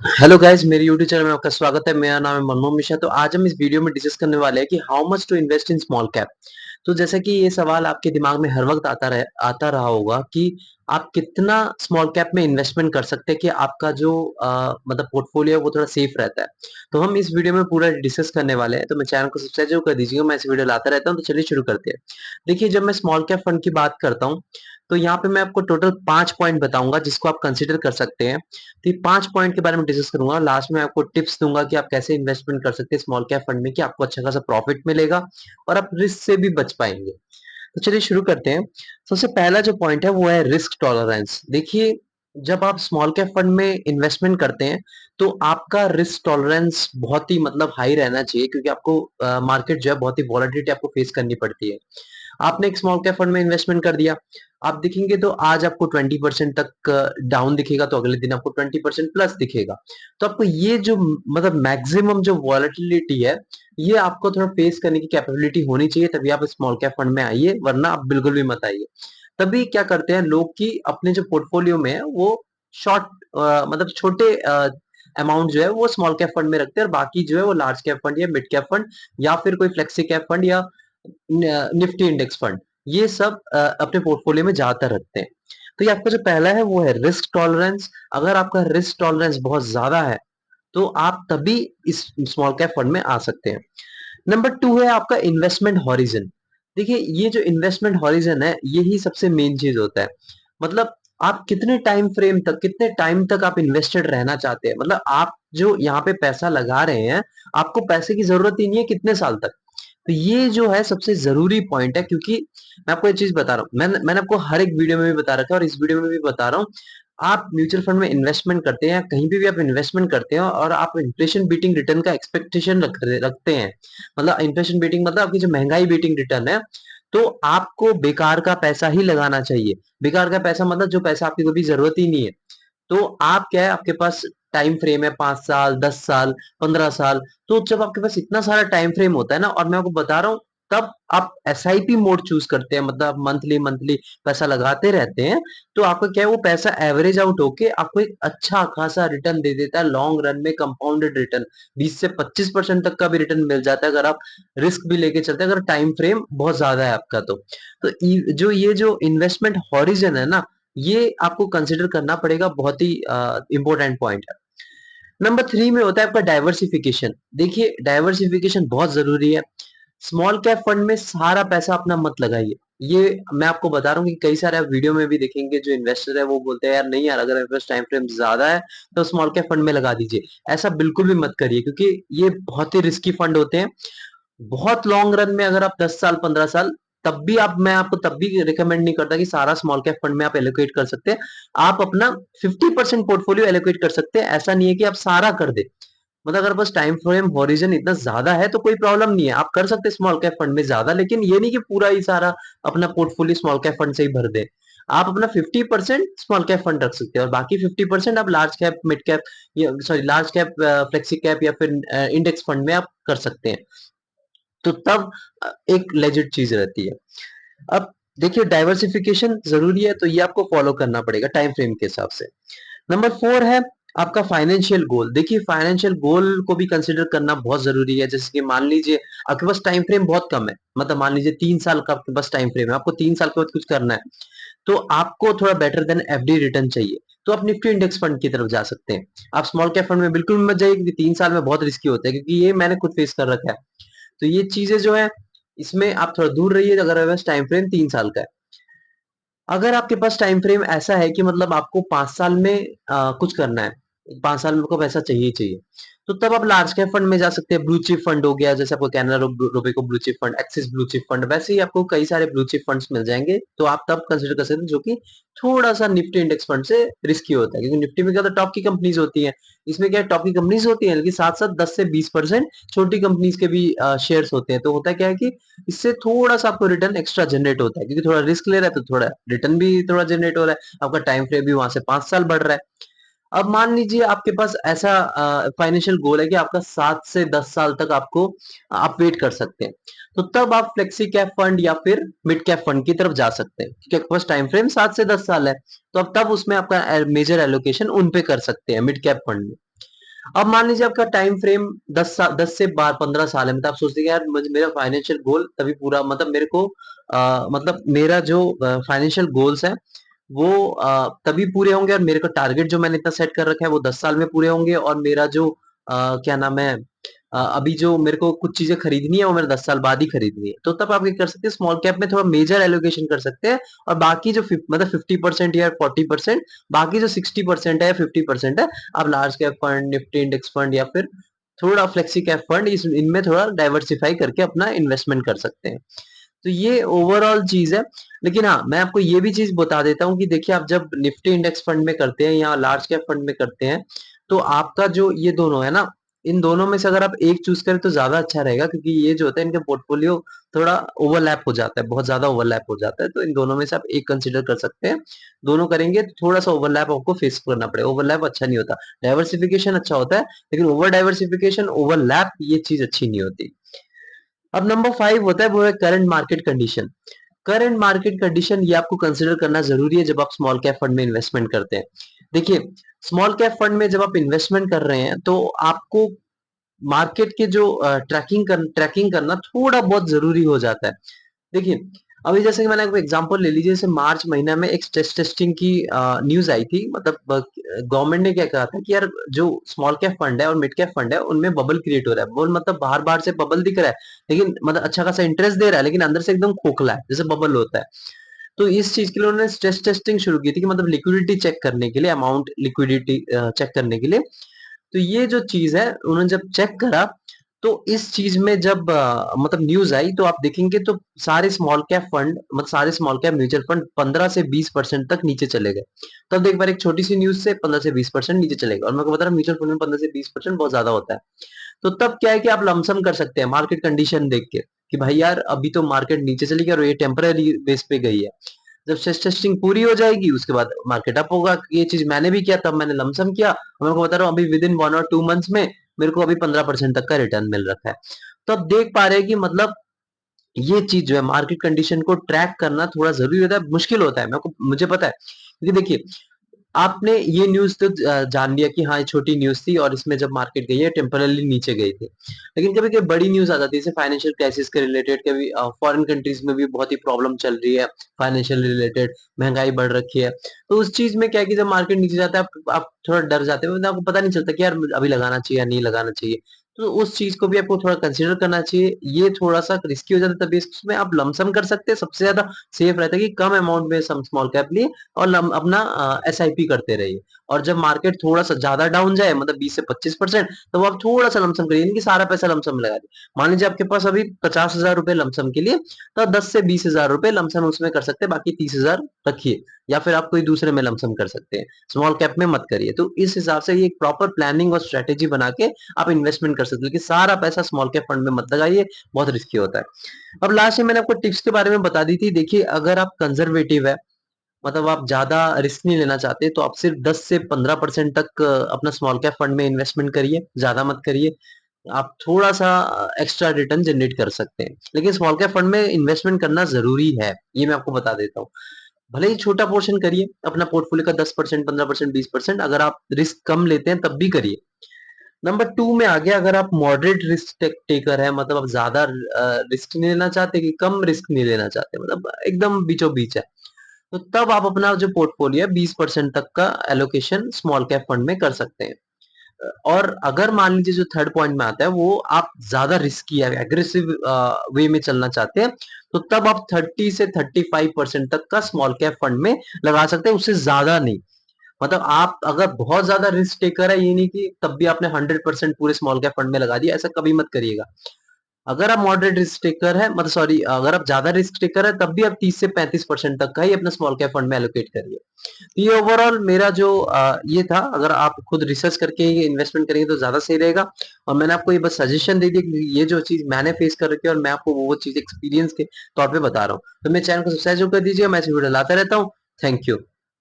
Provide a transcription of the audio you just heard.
Hello guys, मेरे YouTube channel में आपका स्वागत है। मेरा नाम है मनमोहन मिश्रा। तो आज हम इस वीडियो में डिस्कस करने वाले हैं कि how much to invest in small cap. तो जैसे कि ये सवाल आपके दिमाग में हर वक्त आता रहा होगा कि आप कितना स्मॉल कैप में इन्वेस्टमेंट कर सकते हैं कि आपका जो मतलब पोर्टफोलियो है वो थोड़ा सेफ रहता है। तो हम इस वीडियो में पूरा डिस्कस करने वाले हैं। तो मैं चैनल को सब्सक्राइब जरूर कर दीजिएगा, मैं इस वीडियो लाता रहता हूँ। तो चलिए शुरू करते हैं। देखिए, जब मैं स्मॉल कैप फंड की बात करता हूँ तो यहाँ पे मैं आपको टोटल 5 पॉइंट बताऊंगा जिसको आप कंसिडर कर सकते हैं। तो ये 5 पॉइंट के बारे में डिस्कस करूंगा। लास्ट में आपको टिप्स दूंगा कि आप कैसे इन्वेस्टमेंट कर सकते हैं स्मॉल कैप फंड में कि आपको अच्छा खासा प्रॉफिट मिलेगा और आप रिस्क से भी बच पाएंगे। तो चलिए शुरू करते हैं। सबसे पहला जो पॉइंट है वो है रिस्क टॉलरेंस। देखिए, जब आप स्मॉल कैप फंड में इन्वेस्टमेंट करते हैं तो आपका रिस्क टॉलरेंस बहुत ही मतलब हाई रहना चाहिए, क्योंकि आपको मार्केट जो है बहुत ही वॉलेटिलिटी आपको फेस करनी पड़ती है। आपने एक स्मॉल कैप फंड में इन्वेस्टमेंट कर दिया, आप देखेंगे तो आज आपको 20% तक डाउन दिखेगा, तो अगले दिन आपको 20% प्लस दिखेगा। तो आपको ये जो मतलब मैक्सिमम जो वॉलेटिलिटी है, ये आपको थोड़ा फेस करने की कैपेबिलिटी होनी चाहिए, तभी आप स्मॉल कैप फंड में आइए, वरना आप बिल्कुल भी मत आइए। तभी क्या करते हैं लोग कि अपने जो पोर्टफोलियो में है वो शॉर्ट मतलब छोटे अमाउंट जो है वो स्मॉल कैप फंड में रखते हैं, और बाकी जो है वो लार्ज कैप फंड या मिड कैप फंड या फिर कोई फ्लेक्सी कैप फंड या निफ्टी इंडेक्स फंड, ये सब अपने पोर्टफोलियो में ज्यादातर रखते हैं। तो ये आपका जो पहला है वो है रिस्क टॉलरेंस। अगर आपका रिस्क टॉलरेंस बहुत ज्यादा है तो आप तभी इस स्मॉल कैप फंड में आ सकते हैं। नंबर 2 है आपका इन्वेस्टमेंट हॉरिजन। देखिए, ये जो इन्वेस्टमेंट हॉरिजन है यही सबसे मेन चीज होता है। मतलब आप कितने टाइम फ्रेम तक, कितने टाइम तक आप इन्वेस्टेड रहना चाहते हैं। मतलब आप जो यहाँ पे पैसा लगा रहे हैं, आपको पैसे की जरूरत ही नहीं है कितने साल तक। तो ये जो है सबसे जरूरी पॉइंट है, क्योंकि मैं आपको एक चीज बता रहा हूँ, मैंने आपको हर एक वीडियो में भी बता रखा है और इस वीडियो में भी बता रहा हूँ। आप म्यूचुअल फंड में इन्वेस्टमेंट करते हैं या कहीं भी आप इन्वेस्टमेंट करते हैं और आप इन्फ्लेशन बीटिंग रिटर्न का एक्सपेक्टेशन रखते हैं, मतलब इन्फ्लेशन बीटिंग मतलब आपकी जो महंगाई बीटिंग रिटर्न है, तो आपको बेकार का पैसा ही लगाना चाहिए। बेकार का पैसा मतलब जो पैसा आपकी कभी जरूरत ही नहीं है। तो आप क्या है, आपके पास टाइम फ्रेम है 5 साल, 10 साल, 15 साल। तो जब आपके पास इतना सारा टाइम फ्रेम होता है ना, और मैं आपको बता रहा हूँ, तब आप एसआईपी मोड चूज करते हैं, मतलब मंथली मंथली पैसा लगाते रहते हैं। तो आपका क्या है, वो पैसा एवरेज आउट होके आपको एक अच्छा खासा रिटर्न दे देता है लॉन्ग रन में, कंपाउंडेड रिटर्न 20 से 25% तक का भी रिटर्न मिल जाता है, अगर आप रिस्क भी लेके चलते हैं, अगर टाइम फ्रेम बहुत ज्यादा है आपका। तो जो ये जो इन्वेस्टमेंट हॉरिजन है ना, ये आपको कंसिडर करना पड़ेगा, बहुत ही इंपॉर्टेंट पॉइंट है। नंबर 3 में होता है आपका डाइवर्सिफिकेशन। देखिए, डाइवर्सिफिकेशन बहुत जरूरी है। स्मॉल कैप फंड में सारा पैसा अपना मत लगाइए। ये मैं आपको बता रहा हूँ कि कई सारे आप वीडियो में भी देखेंगे, जो इन्वेस्टर है वो बोलते हैं यार नहीं यार, अगर आपके पास टाइम फ्रेम ज्यादा है तो स्मॉल कैप फंड में लगा दीजिए। ऐसा बिल्कुल भी मत करिए, क्योंकि ये बहुत ही रिस्की फंड होते हैं। बहुत लॉन्ग रन में अगर आप 10 साल 15 साल, तब भी आप मैं आपको तब भी रिकमेंड नहीं करता कि सारा स्मॉल कैप फंड में आप एलोकेट कर सकते हैं। आप अपना 50% पोर्टफोलियो एलोकेट कर सकते हैं, ऐसा नहीं है कि आप सारा कर दे। मतलब अगर बस टाइम फ्रेम हॉरिजन इतना ज्यादा है तो कोई प्रॉब्लम नहीं है, आप कर सकते हैं स्मॉल कैप फंड में ज्यादा, लेकिन ये नहीं कि पूरा ही सारा अपना पोर्टफोलियो स्मॉल कैप फंड से ही भर दे। आप अपना 50% स्मॉल कैप फंड रख सकते हैं और बाकी 50% आप लार्ज कैप, मिड कैप या sorry large cap, flexi cap या फिर इंडेक्स फंड में आप कर सकते हैं। तो तब एक लेजिट चीज रहती है। अब देखिए, डाइवर्सिफिकेशन जरूरी है, तो ये आपको फॉलो करना पड़ेगा टाइम फ्रेम के हिसाब से। नंबर 4 है आपका फाइनेंशियल गोल। देखिए, फाइनेंशियल गोल को भी कंसिडर करना बहुत जरूरी है। जैसे कि मान लीजिए आपके पास टाइम फ्रेम बहुत कम है, मतलब मान लीजिए 3 साल का आपके पास टाइम फ्रेम है, आपको 3 साल के बाद कुछ करना है, तो आपको थोड़ा बेटर देन एफडी रिटर्न चाहिए, तो आप निफ्टी इंडेक्स फंड की तरफ जा सकते हैं। आप स्मॉल कैप फंड में बिल्कुल मत जाइए, क्योंकि 3 साल में बहुत रिस्की होता है, क्योंकि ये मैंने खुद फेस कर रखा है। तो ये चीजें जो है, इसमें आप थोड़ा दूर रहिए अगर आपके पास टाइम फ्रेम 3 साल का है। अगर आपके पास टाइम फ्रेम ऐसा है कि मतलब आपको 5 साल में कुछ करना है, 5 साल में आपको पैसा चाहिए ही चाहिए, तो तब आप लार्ज कैप फंड में जा सकते हैं। ब्लू चिप फंड हो गया, जैसे आपको Canara Robeco blue chip fund, axis blue chip fund, वैसे ही आपको कई सारे ब्लू चिप फंड्स मिल जाएंगे, तो आप तब कंसिडर कर सकते हैं, जो कि थोड़ा सा निफ्टी इंडेक्स फंड से रिस्की होता है, क्योंकि निफ्टी में क्या होता है, टॉप की कंपनीज होती है। इसमें क्या है, टॉप की कंपनीज होती है, लेकिन साथ साथ 10 से 20% छोटी कंपनीज के भी शेयर्स होते हैं। तो होता क्या है कि इससे थोड़ा सा आपको रिटर्न एक्स्ट्रा जनरेट होता है, क्योंकि थोड़ा रिस्क ले रहा है तो थोड़ा रिटर्न भी थोड़ा जनरेट हो रहा है, आपका टाइम फ्रेम भी वहां से 5 साल बढ़ रहा है। अब मान लीजिए आपके पास ऐसा फाइनेंशियल गोल है कि आपका 7 से 10 साल तक आपको आप वेट कर सकते हैं, तो तब आप फ्लेक्सी कैप फंड या फिर मिड कैप फंड की तरफ जा सकते हैं, क्योंकि आपके पास टाइम फ्रेम 7 से 10 साल है। तो अब तब उसमें आपका मेजर एलोकेशन उन पे कर सकते हैं, मिड कैप फंड में। अब मान लीजिए आपका टाइम फ्रेम 10 से 15 साल है, मतलब आप सोचते हैं कि यार मेरा फाइनेंशियल गोल तभी पूरा, मतलब मेरे को मतलब मेरा जो फाइनेंशियल गोल्स है वो तभी पूरे होंगे, और मेरे को टारगेट जो मैंने इतना सेट कर रखा है वो 10 साल में पूरे होंगे, और मेरा जो क्या नाम है, अभी जो मेरे को कुछ चीजें खरीदनी है वो मेरे 10 साल बाद ही खरीदनी है, तो तब आप क्या कर सकते हैं, स्मॉल कैप में थोड़ा मेजर एलोकेशन कर सकते हैं, और बाकी जो मतलब 50% या 40%, बाकी जो 60% है या 50% है, आप large cap fund, Nifty index fund, या फिर थोड़ा फ्लेक्सी कैप फंड, इस इनमें थोड़ा डाइवर्सिफाई करके अपना इन्वेस्टमेंट कर सकते हैं। तो ये ओवरऑल चीज है। लेकिन हाँ, मैं आपको ये भी चीज बता देता हूँ कि देखिए, आप जब निफ्टी इंडेक्स फंड में करते हैं या लार्ज कैप फंड में करते हैं, तो आपका जो ये दोनों है ना, इन दोनों में से अगर आप एक चूज करें तो ज्यादा अच्छा रहेगा, क्योंकि ये जो होता है इनके पोर्टफोलियो थोड़ा ओवरलैप हो जाता है, बहुत ज्यादा ओवरलैप हो जाता है, तो इन दोनों में से आप एक कंसिडर कर सकते हैं। दोनों करेंगे तो थोड़ा सा ओवरलैप आपको फेस करना पड़ेगा, ओवरलैप अच्छा नहीं होता। डाइवर्सिफिकेशन अच्छा होता है, लेकिन ओवर डाइवर्सिफिकेशन, ओवरलैप, ये चीज अच्छी नहीं होती। अब नंबर 5 होता है, वो है current market condition. Current market condition ये आपको कंसिडर करना जरूरी है जब आप स्मॉल कैप फंड में इन्वेस्टमेंट करते हैं। देखिए, स्मॉल कैप फंड में जब आप इन्वेस्टमेंट कर रहे हैं तो आपको मार्केट के जो ट्रैकिंग करना थोड़ा बहुत जरूरी हो जाता है। देखिए, अभी जैसे कि मैंने आपको एग्जांपल ले लीजिए, जैसे मार्च महीना में एक स्ट्रेस टेस्टिंग की न्यूज आई थी, मतलब गवर्नमेंट ने क्या कहा था कि यार जो स्मॉल कैप फंड है और मिड कैप फंड है उनमें बबल क्रिएट हो रहा है, बबल मतलब बाहर बाहर से बबल दिख रहा है, लेकिन मतलब अच्छा खासा इंटरेस्ट दे रहा है, लेकिन अंदर से एकदम खोखला है, जैसे बबल होता है। तो इस चीज के लिए उन्होंने स्ट्रेस टेस्टिंग शुरू की थी, कि मतलब लिक्विडिटी चेक करने के लिए, अमाउंट लिक्विडिटी चेक करने के लिए। तो ये जो चीज है उन्होंने जब चेक करा, तो इस चीज में जब मतलब न्यूज आई, तो आप देखेंगे तो सारे स्मॉल कैप फंड, मतलब सारे स्मॉल कैप म्यूचुअल फंड 15 से 20% तक नीचे चले गए। तब एक बार एक छोटी सी न्यूज से 15 से 20% नीचे चले गए, और मैं को बता रहा हूँ म्यूचुअल फंड में 15 से 20% बहुत ज्यादा होता है। तो तब क्या है कि आप लमसम कर सकते हैं मार्केट कंडीशन देख के, कि भाई यार अभी तो मार्केट नीचे चली गई और ये टेम्पररी बेस पे गई है। जब स्ट्रेस टेस्टिंग पूरी हो जाएगी उसके बाद मार्केट अप होगा। ये चीज मैंने भी किया, तब मैंने लमसम किया, और मैं को बता रहा हूँ अभी विद इन 1 और 2 मंथ्स में मेरे को अभी 15% तक का रिटर्न मिल रखा है। तो अब देख पा रहे हैं कि मतलब ये चीज जो है मार्केट कंडीशन को ट्रैक करना थोड़ा जरूरी होता है, मुश्किल होता है, मुझे पता है, क्योंकि देखिए, आपने ये न्यूज़ तो जान लिया कि हाँ, ये छोटी न्यूज़ थी और इसमें जब मार्केट गई है टेम्पररी नीचे गई थी। लेकिन कभी-कभी बड़ी न्यूज़ आ जाती है, जैसे फाइनेंशियल क्राइसिस के रिलेटेड, कभी फॉरेन कंट्रीज़ में भी बहुत ही प्रॉब्लम चल रही है, फाइनेंशियल रिलेटेड, महँगाई बढ़ रखी है। तो उस चीज़ में क्या है कि जब मार्केट नीचे जाता है, आप थोड़ा डर जाते हो, मतलब आपको पता नहीं चलता कि यार अभी लगाना चाहिए या नहीं लगाना चाहिए। तो उस चीज़ को भी आपको थोड़ा कंसीडर करना चाहिए। ये थोड़ा-सा रिस्की हो जाता है, तभी इसमें आप लमसम कर सकते हैं। सबसे ज़्यादा सेफ रहता है कि कम अमाउंट में सम स्मॉल कैप लिए और अपना एसआईपी करते रहिए। और जब मार्केट थोड़ा सा ज्यादा डाउन जाए, मतलब 20 से 25%, तो वो आप थोड़ा सा लमसम करिए, नहीं कि सारा पैसा लमसम में लगा दिए। मान लीजिए आपके पास अभी 50,000 रुपए लमसम के लिए, तो 10 से 20 हजार रुपए लमसम उसमें कर सकते हैं, बाकी 30,000 रखिए, या फिर आप कोई दूसरे में लमसम कर सकते हैं, स्मॉल कैप में मत करिए। तो इस हिसाब से ये एक प्रॉपर प्लानिंग और स्ट्रेटेजी बना के आप इन्वेस्टमेंट कर सकते हो, कि सारा पैसा स्मॉल कैप फंड में मत लगाइए, बहुत रिस्की होता है। अब लास्ट में मैंने आपको टिप्स के बारे में बता दी थी। देखिए, अगर आप कंजर्वेटिव है, मतलब आप ज़्यादा रिस्क नहीं लेना चाहते, तो आप सिर्फ 10 से 15% तक अपना स्मॉल कैप फंड में इन्वेस्टमेंट करिए, ज़्यादा मत करिए। आप थोड़ा-सा एक्स्ट्रा रिटर्न जनरेट कर सकते हैं। लेकिन स्मॉल कैप फंड में इन्वेस्टमेंट करना ज़रूरी है, ये मैं आपको बता देता हूँ। भले ही छोटा पोर्शन करिए, अपना पोर्टफोलियो का 10%, 15%, 20%, अगर आप रिस्क कम लेते हैं तब भी करिए। नंबर 2 में आ गया, अगर आप मॉडरेट रिस्क टेकर हैं, मतलब आप ज़्यादा रिस्क नहीं लेना चाहते कि कम रिस्क नहीं लेना चाहते, मतलब एकदम बीचों-बीच है। तो तब आप अपना जो पोर्टफोलियो है 20% तक का एलोकेशन स्मॉल कैप फंड में कर सकते हैं। और अगर मान लीजिए जो थर्ड पॉइंट में आता है, वो आप ज्यादा रिस्की या एग्रेसिव वे में चलना चाहते हैं, तो तब आप 30 से 35% तक का स्मॉल कैप फंड में लगा सकते हैं, उससे ज्यादा नहीं। मतलब आप अगर बहुत ज्यादा रिस्क टेकर है, ये नहीं कि तब भी आपने 100% पूरे स्मॉल कैप फंड में लगा दिया, ऐसा कभी मत करिएगा। अगर आप मॉडरेट रिस्क टेकर है, मतलब सॉरी, अगर आप ज्यादा रिस्क टेकर है, तब भी आप 30 से 35% तक का ही अपना स्मॉल कैप फंड में एलोकेट करिए। तो ये ओवरऑल मेरा जो ये था, अगर आप खुद रिसर्च करके इन्वेस्टमेंट करेंगे तो ज्यादा सही रहेगा। और मैंने आपको ये बस सजेशन दे दिया कि ये जो चीज मैंने फेस कर रखी है, और मैं आपको वो चीज एक्सपीरियंस के तौर पे बता रहा हूँ। तो मेरे चैनल को सब्सक्राइब कर दीजिए, मैं ऐसी वीडियो लाता रहता हूँ। Thank you.